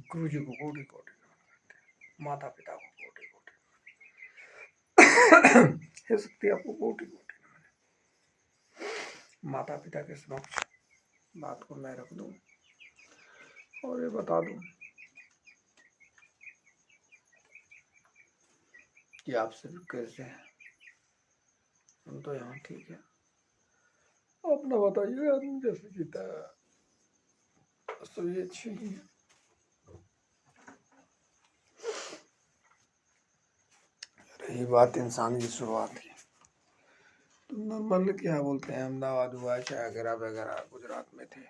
गुरु जी को कोटि कोटि माता पिता को कोटि कोटि हे शक्ति आपको कोटि कोटि। माता पिता के समक्ष बात को मैं रख दूं और ये बता दूं कि आप सभी कैसे हैं। हम तो यहाँ ठीक है, अपना बताइए। आदमी जैसे जीता है सभी अच्छे ही है। रही बात इंसान की शुरुआत की, तो नॉर्मल क्या बोलते हैं, अहमदाबाद हुआ चाहे वगैरह वगैरह गुजरात में थे,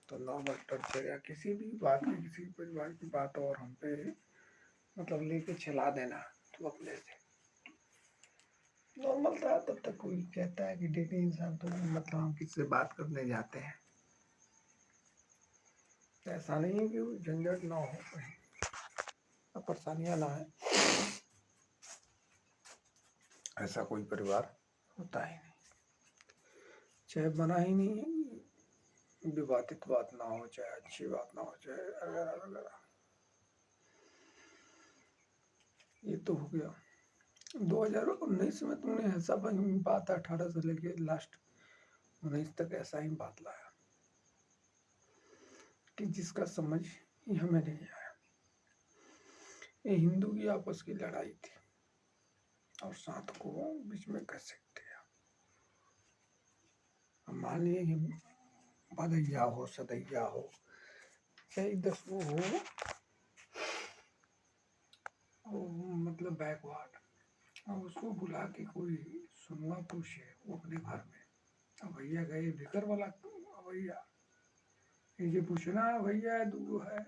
तो नॉर्मल टर्चर या किसी भी बात की, किसी परिवार की बात और हम पे मतलब लेके चला देना, तो अपने से नॉर्मल था। तब तक कोई कहता है कि डेटिंग इंसान, तो मतलब हम किससे बात करने जाते हैं। ऐसा नहीं है कि झंझट ना हो, कहीं परेशानियां ना है, ऐसा कोई परिवार होता ही नहीं। चाहे बना ही नहीं, विवादित बात ना हो, चाहे अच्छी बात ना हो, चाहे वगैरह वगैरह। ये तो हो गया 2019 में। तुमने ऐसा बात 18 से लेके लास्ट 19 तक ऐसा ही बात लाया कि जिसका समझ ही हमें नहीं आया। ये हिंदू की आपस की लड़ाई थी और साथ को बीच में कैसे दिया। मान लिए कि भदैया हो, सदैया हो, चाहे 10 वो हो, मतलब बैकवर्ड, और उसको बुला के कोई सुनना पूछे वो अपने घर में, अब भैया गए भीतर वाला, भैया ये पूछना भैया दूर है,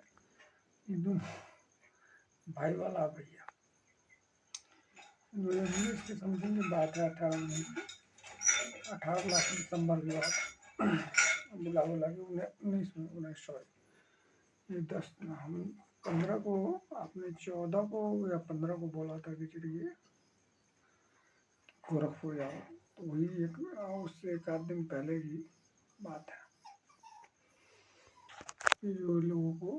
भाई वाला भैया। 2019 की समथिंग की बात है, 18 लाख दिसंबर की बात। बुला बुला के 19 सॉरी 10 हम 15 को, आपने 14 को या 15 को बोला था कि चलिए गोरखपुर जाओ, तो वही एक उससे एक आध दिन पहले की बात है कि जो लोगों को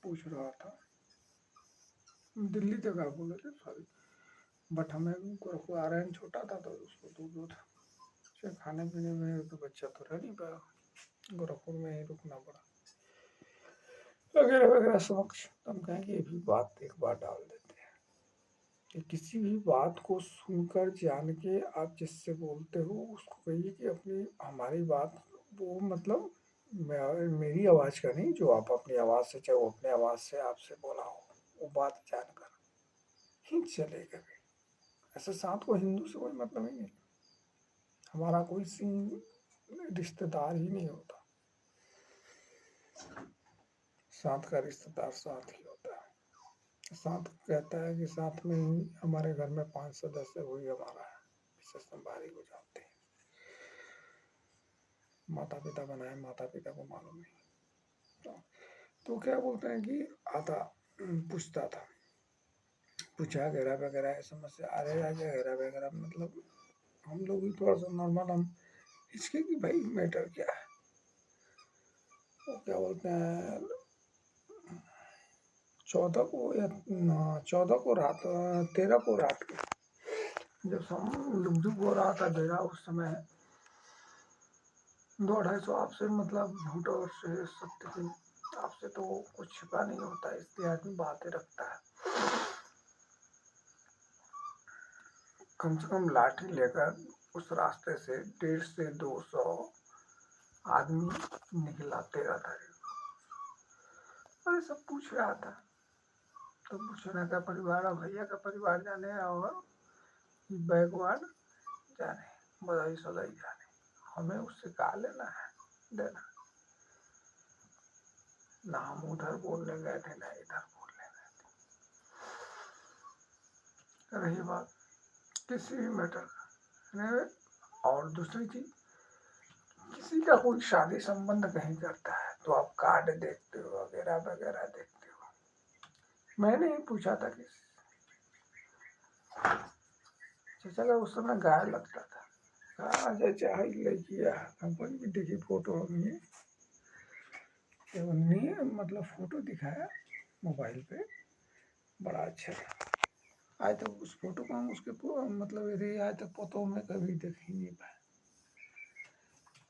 पूछ रहा था, दिल्ली तक आप बोले थे सॉरी, बट हमें गोरखपुर आ रहे हैं, छोटा था तो उसको दूर था, चाहे खाने पीने में तो बच्चा तो रह नहीं पाया, गोरखपुर में ही रुकना पड़ा वगैरह वगैरह समक्ष। हम कहेंगे ये भी बात एक बार डाल देते हैं कि किसी भी बात को सुनकर जान के आप जिससे बोलते हो उसको कहिए कि अपनी हमारी बात वो मतलब मेरी आवाज़ का नहीं, जो आप अपनी आवाज़ से, चाहे वो अपने आवाज़ से आपसे बोला हो, वो बात जानकर ही चलेगा। ऐसे साथ को हिंदू से कोई मतलब ही नहीं, हमारा कोई रिश्तेदार ही नहीं होता। साथ का रिश्तेदार साथ ही होता है। साथ कहता है कि साथ में ही हमारे घर में 5 सदस्य वही हमारा है, इससे संभारी हो जाते हैं। माता पिता बनाए, माता पिता को मालूम नहीं। तो क्या बोलते हैं कि आता पूछता था, पूछा वगैरह वगैरह समस्या आ रहा है वगैरह वगैरह, मतलब हम लोग भी थोड़ा सा नॉर्मल, हम इसके कि भाई मैटर क्या है, वो क्या बोलते हैं 14 को या 14 को रात, 13 को रात के जब लुकझुक हो रहा था डेरा, उस समय 200-250 आपसे मतलब झूठ और से सत्य की, आपसे तो कुछ छिपा नहीं होता, इसलिए आदमी बातें रखता है। कम से कम लाठी लेकर उस रास्ते से 150 से 200 आदमी निकला 13 तारीख। अरे सब पूछ रहा था, तो पूछने का परिवार और भैया का परिवार जाने और बैकवर्ड जाने, बधाई सदाई जाने, हमें उससे कहा लेना है देना। ना हम उधर बोलने गए थे ना इधर बोलने गए। रही बात किसी भी मैटर का, और दूसरी चीज, किसी का कोई शादी संबंध कहीं करता है तो आप कार्ड देखते हो वगैरह वगैरह देखते हो। मैंने ही पूछा था कि चाचा का उस समय गाय लगता था, कहा चाचा लड़किया कंपनी की देखी फोटो हमने मतलब फोटो दिखाया, मोबाइल पे बड़ा अच्छा लगा। आज तक उस फोटो को हम मतलब यदि आज तक फोटो में कभी देख ही नहीं पाए।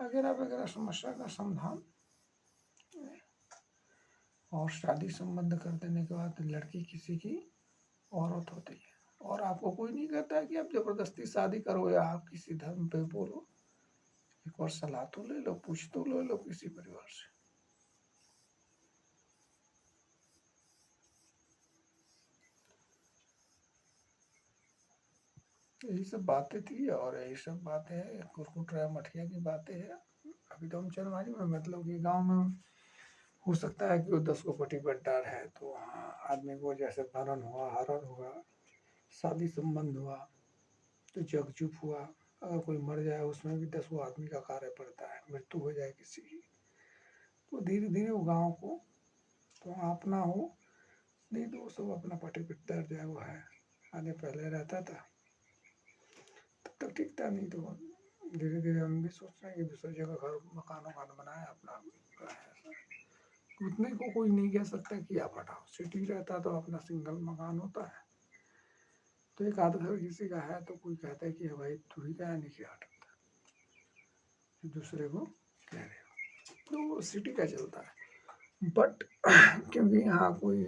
वगैरह वगैरह समस्या का समाधान। और शादी संबंध कर देने के बाद लड़की किसी की औरत होती है, और आपको कोई नहीं कहता है कि आप जबरदस्ती शादी करो या आप किसी धर्म पे बोलो। एक बार सलाह तो ले लो, पूछ तो ले लो किसी परिवार से। यही सब बातें थी, और यही सब बातें कुरकुट राय मठिया की बातें हैं। अभी तो हम चरवारी में, मतलब कि गांव में हो सकता है कि वो 10 को पट्टी बट्टार है, तो हाँ, आदमी को जैसे भरण हुआ, हरण हुआ, शादी संबंध हुआ, तो जग जुग हुआ, अगर कोई मर जाए उसमें भी 10 आदमी का कार्य पड़ता है, मृत्यु हो जाए किसी की, तो धीरे धीरे वो गाँव को तो अपना हो, नहीं तो वो सब अपना पट्टी बट्टार जो है वो है। आगे पहले रहता था तब तक ठीक था, नहीं तो धीरे धीरे हम भी सोच रहे हैं कि दूसरी जगह घर मकान वकान बनाए अपना रहे। उतने को कोई नहीं कह सकता कि आप हटाओ, सिटी रहता तो अपना सिंगल मकान होता है, तो एक आध घर किसी का है तो कोई कहता है कि भाई तू ही क्या नहीं किया हटाता, दूसरे को कह रहे हो, तो वो सिटी का चलता है। बट क्योंकि यहाँ कोई